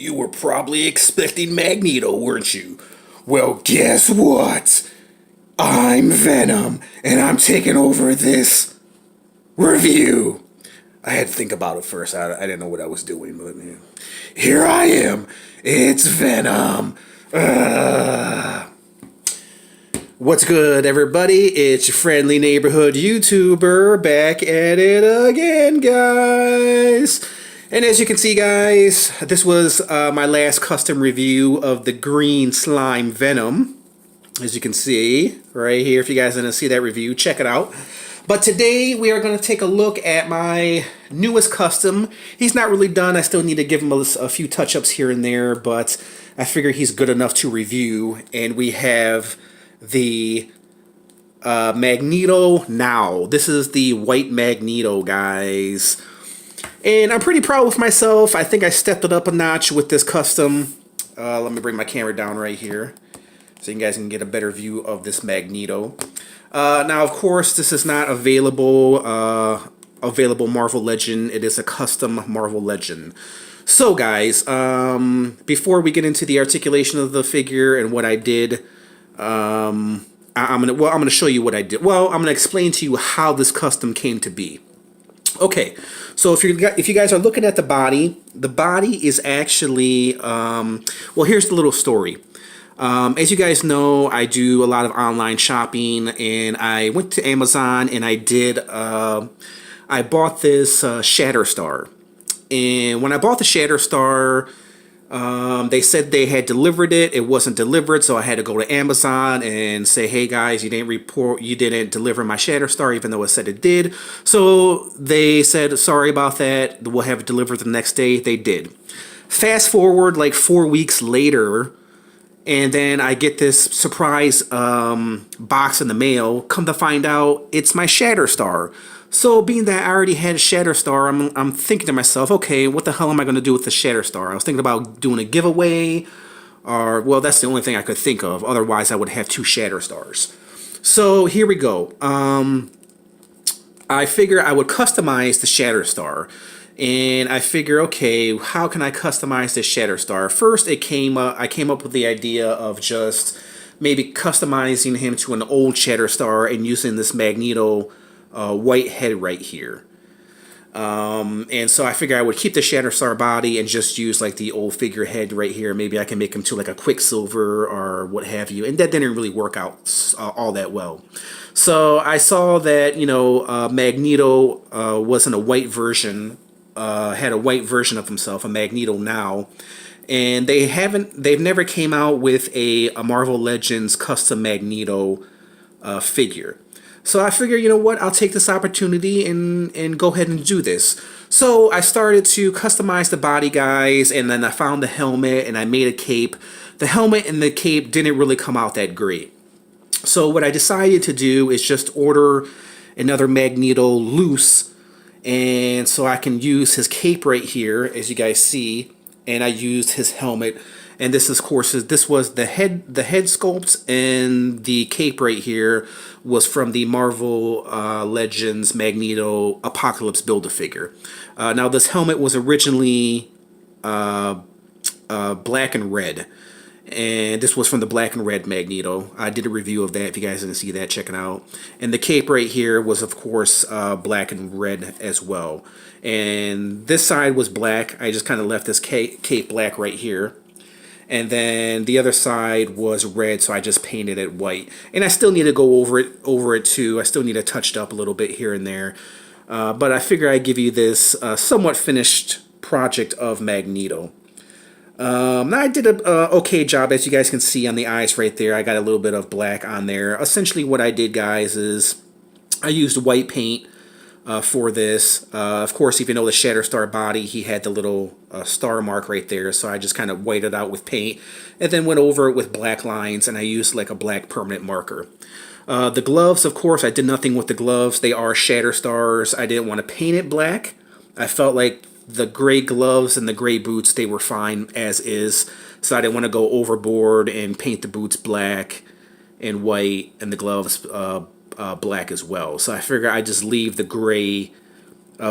You were probably expecting Magneto, weren't you? Well, guess what? I'm Venom, and I'm taking over this review. I had to think about it first. I didn't know what I was doing, but yeah. Here I am. It's Venom. What's good, everybody? It's your friendly neighborhood YouTuber back at it again, guys. And as you can see, guys, this was my last custom review of the green slime Venom. As you can see right here, if you guys didn't see that review, check it out. But today we are going to take a look at my newest custom. He's not really done. I still need to give him a few touch-ups here and there, but I figure he's good enough to review. And we have the Magneto now. This is the white Magneto, guys. And I'm pretty proud of myself. I think I stepped it up a notch with this custom. Let me bring my camera down right here so you guys can get a better view of this Magneto. Now, of course, this is not available Marvel Legend. It is a custom Marvel Legend. So, guys, before we get into the articulation of the figure and what I did, I'm gonna show you what I did. Well, I'm gonna explain to you how this custom came to be. Okay, so if you guys are looking at the body is actually well, here's the little story. As you guys know, I do a lot of online shopping, and I went to Amazon and I bought this Shatterstar. And when I bought the Shatterstar, they said they had delivered it. It wasn't delivered, so I had to go to Amazon and say, "Hey guys, you didn't deliver my Shatterstar," even though it said it did. So they said, "Sorry about that. We'll have it delivered the next day." They did. Fast forward like 4 weeks later, and then I get this surprise box in the mail. Come to find out, it's my Shatterstar. So being that I already had a Shatterstar, I'm thinking to myself, okay, what the hell am I going to do with the Shatterstar? I was thinking about doing a giveaway, or, well, that's the only thing I could think of. Otherwise, I would have two Shatterstars. So here we go. I figure I would customize the Shatterstar. And I figure, okay, how can I customize this Shatterstar? First, I came up with the idea of just maybe customizing him to an old Shatterstar and using this Magneto white head right here. And so I figure I would keep the Shatterstar body and just use like the old figurehead right here. Maybe I can make him to like a Quicksilver or what have you. And that didn't really work out all that well. So I saw that, Magneto was in a white version. Had a white version of himself, a Magneto now, and they've never came out with a Marvel Legends custom Magneto figure. So I figure, you know what, I'll take this opportunity and go ahead and do this. So I started to customize the body, guys, and then I found the helmet and I made a cape. The helmet and the cape didn't really come out that great. So what I decided to do is just order another Magneto loose. And so I can use his cape right here, as you guys see, and I used his helmet. And this, of course, this was the head sculpt, and the cape right here was from the Marvel Legends Magneto Apocalypse Build-A-Figure. Now, this helmet was originally black and red. And this was from the black and red Magneto. I did a review of that. If you guys didn't see that, check it out. And the cape right here was, of course, black and red as well. And this side was black. I just kind of left this cape black right here. And then the other side was red, so I just painted it white. And I still need to go over it too. I still need to touch it up a little bit here and there. But I figure I'd give you this somewhat finished project of Magneto. Now I did a okay job, as you guys can see on the eyes right there. I got a little bit of black on there. Essentially what I did, guys, is I used white paint for this. Of course, if you know the Shatterstar body, he had the little star mark right there, so I just kind of whited out with paint and then went over it with black lines, and I used like a black permanent marker. The gloves, of course, I did nothing with the gloves. They are Shatterstars. I didn't want to paint it black. I felt like the gray gloves and the gray boots, they were fine as is, so I didn't want to go overboard and paint the boots black and white and the gloves black as well. So I figured I'd just leave the gray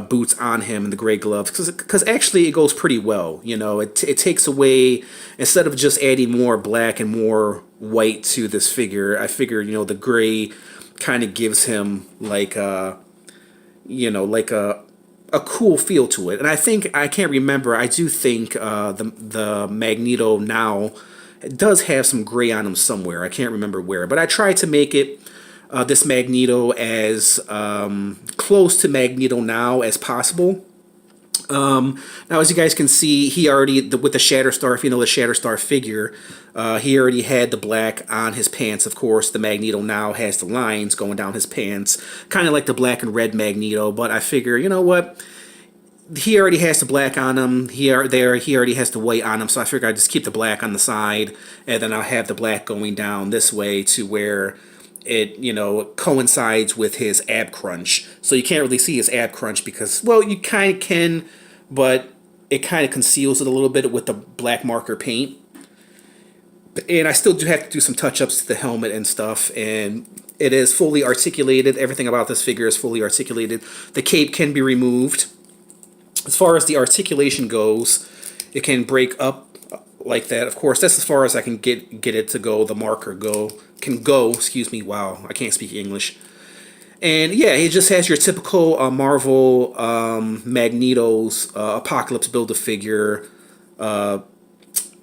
boots on him and the gray gloves, because actually it goes pretty well. You know, it takes away, instead of just adding more black and more white to this figure, I figured, you know, the gray kind of gives him like you know, like a cool feel to it. And I think, I can't remember, I do think the Magneto now does have some gray on him somewhere. I can't remember where, but I tried to make it this Magneto as close to Magneto now as possible. Now, as you guys can see, he already, with the Shatterstar, if you know the Shatterstar figure, he already had the black on his pants. Of course, the Magneto now has the lines going down his pants, kind of like the black and red Magneto. But I figure, you know what? He already has the black on him. He already has the white on him. So I figure I'd just keep the black on the side, and then I'll have the black going down this way to where it, you know, coincides with his ab crunch. So you can't really see his ab crunch because, well, you kind of can, but it kind of conceals it a little bit with the black marker paint. And I still do have to do some touch-ups to the helmet and stuff, and it is fully articulated. Everything about this figure is fully articulated. The cape can be removed. As far as the articulation goes, it can break up like that. Of course, that's as far as I can get it to go. The marker can go. Excuse me. Wow, I can't speak English. And yeah, it just has your typical Marvel Magneto's Apocalypse Build-A-Figure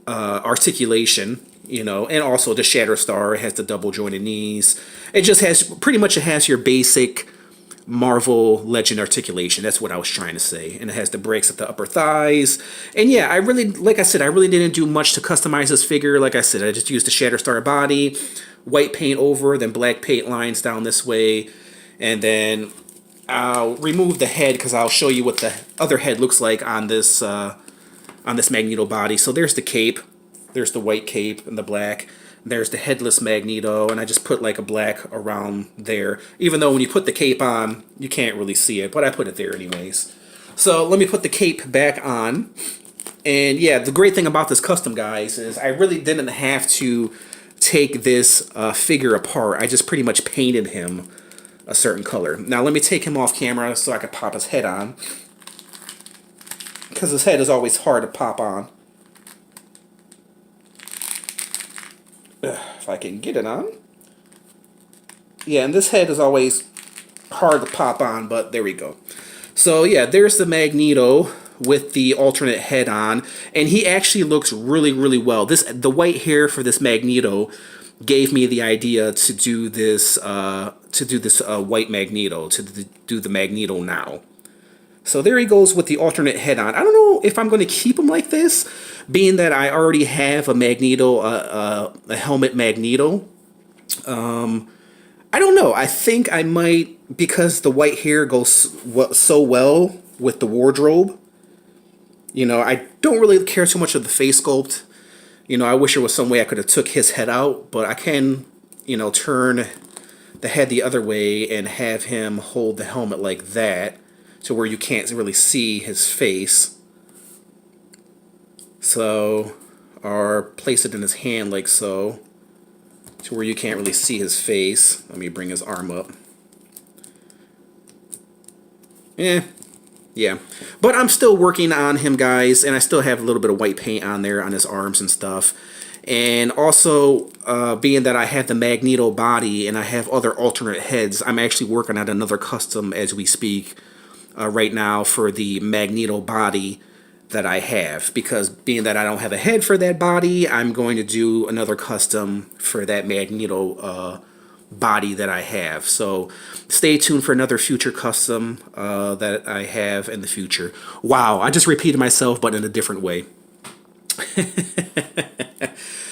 articulation, you know, and also the Shatterstar. It has the double jointed knees. It just has, pretty much, it has your basic Marvel Legend articulation. That's what I was trying to say. And it has the breaks at the upper thighs. And yeah, I really, like I said, I really didn't do much to customize this figure. Like I said, I just used the Shatterstar body, white paint over, then black paint lines down this way. And then I'll remove the head because I'll show you what the other head looks like on this Magneto body. So there's the cape. There's the white cape and the black. There's the headless Magneto, and I just put like a black around there. Even though when you put the cape on, you can't really see it, but I put it there anyways. So let me put the cape back on. And yeah, the great thing about this custom, guys, is I really didn't have to take this figure apart. I just pretty much painted him a certain color. Now let me take him off camera so I can pop his head on, because his head is always hard to pop on. If I can get it on. Yeah, and this head is always hard to pop on, but there we go. So yeah, there's the Magneto with the alternate head on, and he actually looks really, really well. The white hair for this Magneto gave me the idea to do this white Magneto, to do the Magneto now. So there he goes with the alternate head on. I don't know if I'm going to keep him like this, being that I already have a Magneto, a helmet Magneto. I don't know. I think I might, because the white hair goes so well with the wardrobe. You know, I don't really care too much of the face sculpt. You know, I wish there was some way I could have took his head out, but I can, you know, turn the head the other way and have him hold the helmet like that, to where you can't really see his face. So, or place it in his hand like so, to where you can't really see his face. Let me bring his arm up. Yeah. But I'm still working on him, guys, and I still have a little bit of white paint on there on his arms and stuff. And also, being that I have the Magneto body and I have other alternate heads, I'm actually working on another custom as we speak. Right now for the Magneto body that I have, because being that I don't have a head for that body, I'm going to do another custom for that Magneto body that I have. So stay tuned for another future custom that I have in the future. Wow, I just repeated myself, but in a different way.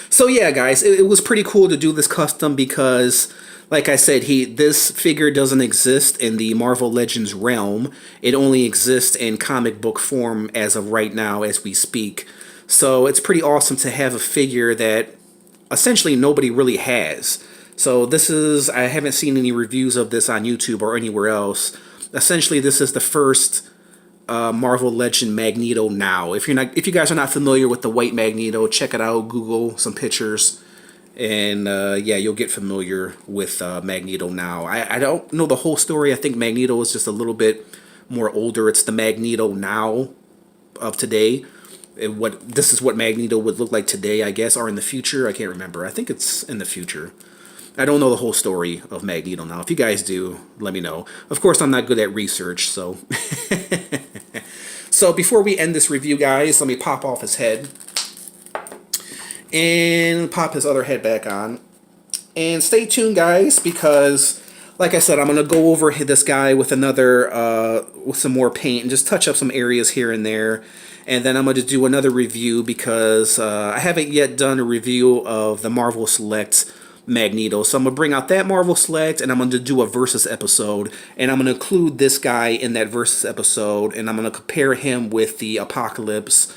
So yeah, guys, it was pretty cool to do this custom because, like I said, this figure doesn't exist in the Marvel Legends realm. It only exists in comic book form as of right now as we speak. So it's pretty awesome to have a figure that essentially nobody really has. So I haven't seen any reviews of this on YouTube or anywhere else. Essentially, this is the first Marvel Legend Magneto now. If you guys are not familiar with the white Magneto, check it out. Google some pictures. And yeah, you'll get familiar with Magneto now. I don't know the whole story. I think Magneto is just a little bit more older. It's the Magneto now of today. This is what Magneto would look like today, I guess, or in the future. I can't remember. I think it's in the future. I don't know the whole story of Magneto now. If you guys do, let me know. Of course, I'm not good at research, so. So before we end this review, guys, let me pop off his head and pop his other head back on. And stay tuned, guys, because, like I said, I'm going to go over this guy with with some more paint and just touch up some areas here and there. And then I'm going to do another review because I haven't yet done a review of the Marvel Select Magneto. So I'm going to bring out that Marvel Select, and I'm going to do a Versus episode. And I'm going to include this guy in that Versus episode, and I'm going to compare him with the Apocalypse,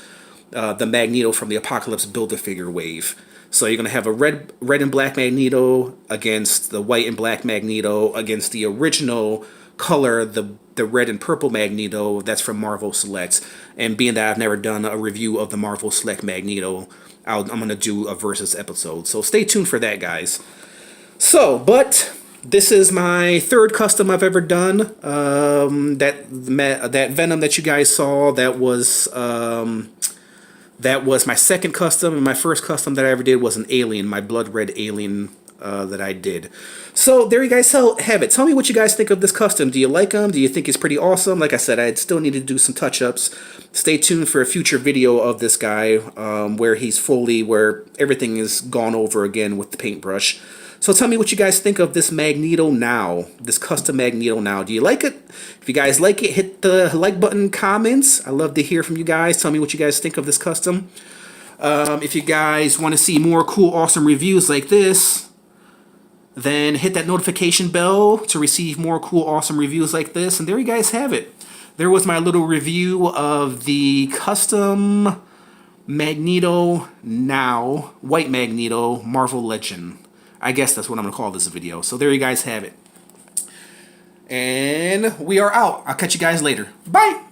the Magneto from the Apocalypse Build-A-Figure wave. So you're going to have a red and black Magneto against the white and black Magneto against the original color, the red and purple Magneto that's from Marvel Select. And being that I've never done a review of the Marvel Select Magneto, I'm going to do a Versus episode. So stay tuned for that, guys. So, but this is my third custom I've ever done. That Venom that you guys saw, that was my second custom, and my first custom that I ever did was an alien, my blood red alien that I did. So there you guys have it. Tell me what you guys think of this custom. Do you like him? Do you think he's pretty awesome? Like I said, I still need to do some touch-ups. Stay tuned for a future video of this guy where everything is gone over again with the paintbrush. So tell me what you guys think of this Magneto now, this custom Magneto now. Do you like it? If you guys like it, hit the like button, comments. I love to hear from you guys. Tell me what you guys think of this custom. If you guys want to see more cool, awesome reviews like this, then hit that notification bell to receive more cool, awesome reviews like this. And there you guys have it. There was my little review of the custom Magneto now, White Magneto, Marvel Legend. I guess that's what I'm going to call this video. So there you guys have it. And we are out. I'll catch you guys later. Bye!